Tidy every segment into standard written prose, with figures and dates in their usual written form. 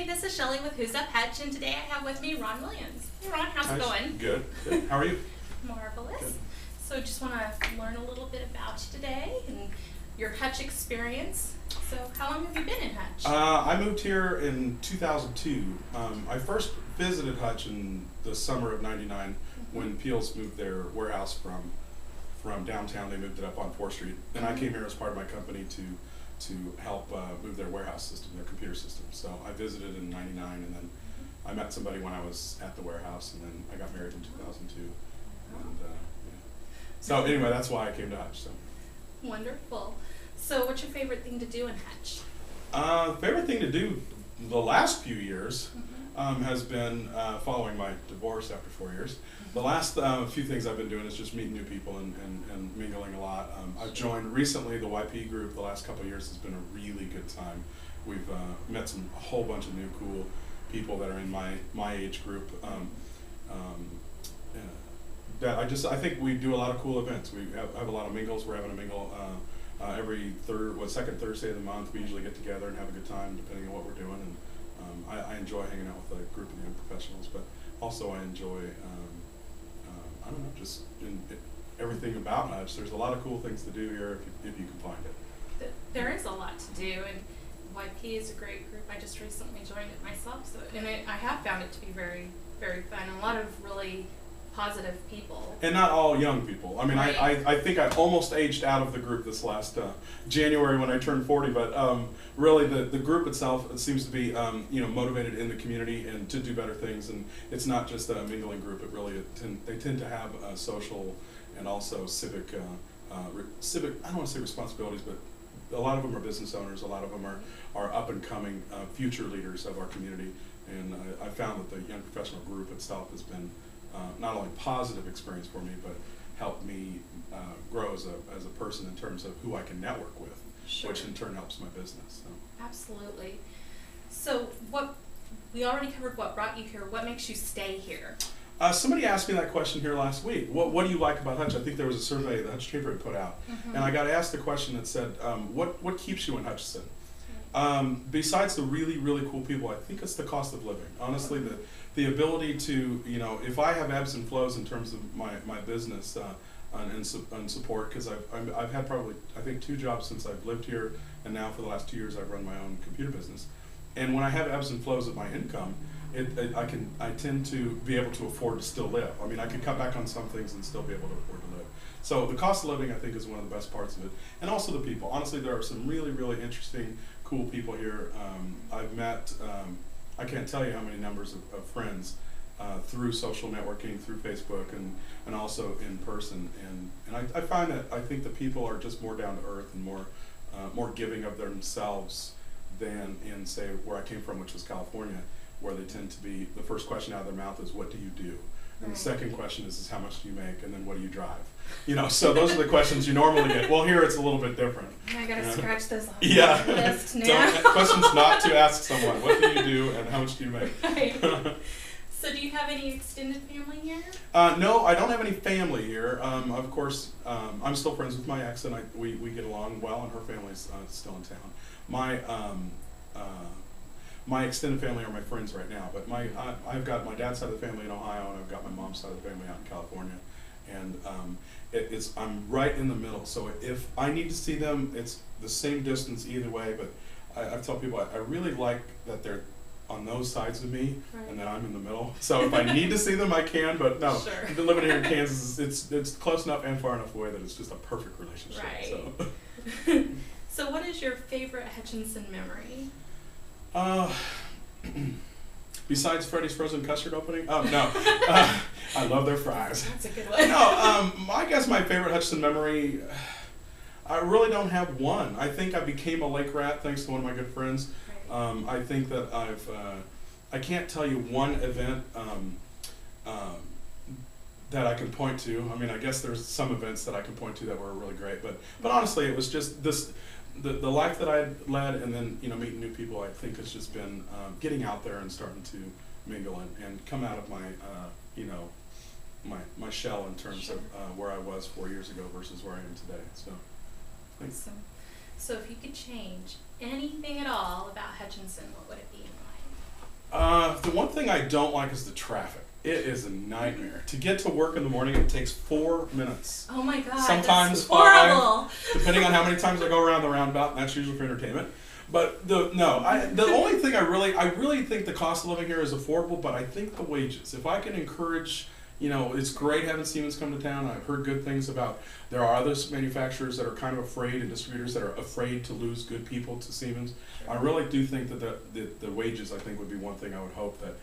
Hey, this is Shelly with Up Hutch, and today I have with me Ron Williams. Hey Ron, how's it going? Good. Good. How are you? Marvelous. Good. So just want to learn a little bit about you today and your Hutch experience. So how long have you been in Hutch? I moved here in 2002. I first visited Hutch in the summer of '99 when Peels moved their warehouse from downtown. They moved it up on 4th Street, and I came here as part of my company to help move their warehouse system, their computer system. So I visited in '99, and then I met somebody when I was at the warehouse, and then I got married in 2002. And, yeah. So anyway, that's why I came to Hutch. So. Wonderful. So what's your favorite thing to do in Hutch? Favorite thing to do the last few years has been following my divorce after 4 years. The last few things I've been doing is just meeting new people and mingling a lot. I've joined recently the YP group. The last couple of years has been a really good time. We've met a whole bunch of new cool people that are in my age group. I think we do a lot of cool events. We have a lot of mingles. We're having a mingle every second Thursday of the month. We usually get together and have a good time depending on what we're doing. And I enjoy hanging out with a group of young professionals, but also I enjoy I don't know, just everything about Hutch. There's a lot of cool things to do here if you can find it. There is a lot to do, and YP is a great group. I just recently joined it myself, and I have found it to be very, very fun, and a lot of really positive people. And not all young people. I mean, right. I think I almost aged out of the group this last January when I turned 40, but really the group itself, it seems to be motivated in the community and to do better things, and it's not just a mingling group. It really they tend to have social and also civic I don't want to say responsibilities, but a lot of them are business owners. A lot of them are up and coming future leaders of our community, and I found that the young professional group itself has been not only positive experience for me, but helped me grow as a person in terms of who I can network with, Sure. which in turn helps my business. So. Absolutely. So we already covered what brought you here. What makes you stay here? Somebody asked me that question here last week. What do you like about Hutch? I think there was a survey that Hutch Chamber had put out, and I got asked the question that said, what keeps you in Hutchinson? Besides the really, really cool people, I think it's the cost of living. Honestly, the ability to, if I have ebbs and flows in terms of my business and support, because I've had probably, I think, 2 jobs since I've lived here, and now for the last 2 years I've run my own computer business. And when I have ebbs and flows of my income, I tend to be able to afford to still live. I mean, I can cut back on some things and still be able to afford to live. So the cost of living, I think, is one of the best parts of it, and also the people. Honestly, there are some really, really interesting, cool people here. I've met, I can't tell you how many numbers of friends through social networking, through Facebook, and also in person. And I find that I think the people are just more down to earth and more giving of themselves than in, say, where I came from, which was California, where they tend to be, the first question out of their mouth is, what do you do? And the second question is how much do you make? And then what do you drive? So those are the questions you normally get. Well, here it's a little bit different. I gotta scratch those off the list now. Questions not to ask someone. What do you do and how much do you make? Right. So do you have any extended family here? No, I don't have any family here. Of course, I'm still friends with my ex, and we get along well, and her family's still in town. My extended family are my friends right now, but I've got my dad's side of the family in Ohio, and I've got my mom's side of the family out in California, and I'm right in the middle. So if I need to see them, it's the same distance either way. But I tell people I really like that they're on those sides of me, right, and that I'm in the middle. So if I need to see them, I can. But no, sure. I've been living here in Kansas. It's close enough and far enough away that it's just a perfect relationship. Right. So. So what is your favorite Hutchinson memory? Besides Freddy's Frozen Custard opening? Oh, no. I love their fries. That's a good one. No, I guess my favorite Hutchinson memory, I really don't have one. I think I became a lake rat thanks to one of my good friends. Right. I think that I can't tell you one event that I can point to. I mean, I guess there's some events that I can point to that were really great, but honestly, it was just the life that I had led, and then meeting new people. I think has just been getting out there and starting to mingle and come out of my my shell in terms Sure. of where I was 4 years ago versus where I am today. So, awesome. So if you could change anything at all about Hutchinson, what would it be and The one thing I don't like is the traffic. It is a nightmare. To get to work in the morning, it takes 4 minutes. Oh my God, Sometimes that's horrible. 5, depending on how many times I go around the roundabout, and that's usually for entertainment. But the only thing I really think the cost of living here is affordable, but I think the wages. If I can encourage, it's great having Siemens come to town. I've heard good things about, there are other manufacturers that are kind of afraid, and distributors that are afraid to lose good people to Siemens. I really do think that the wages, I think, would be one thing I would hope that.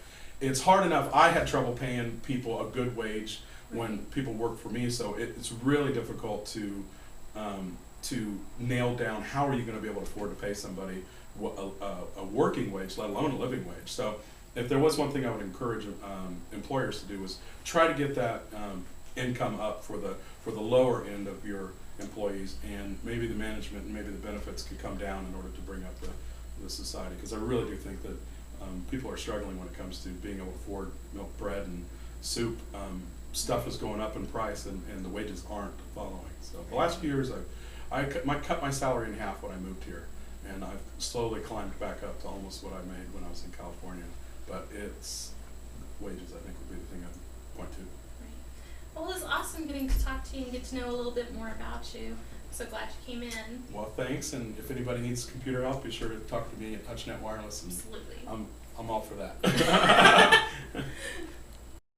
It's hard enough. I had trouble paying people a good wage when people worked for me, so it's really difficult to nail down how are you going to be able to afford to pay somebody a working wage, let alone a living wage. So if there was one thing I would encourage employers to do was try to get that income up for the lower end of your employees, and maybe the management and maybe the benefits could come down in order to bring up the society, because I really do think that people are struggling when it comes to being able to afford milk, bread, and soup. Stuff is going up in price, and the wages aren't following. So the last few years, I cut my salary in half when I moved here, and I've slowly climbed back up to almost what I made when I was in California. But it's wages, I think, would be the thing I'd point to. Right. Well, it was awesome getting to talk to you and get to know a little bit more about you. I'm so glad you came in. Well, thanks, and if anybody needs computer help, be sure to talk to me at Hutchnet Wireless. And absolutely. I'm all for that.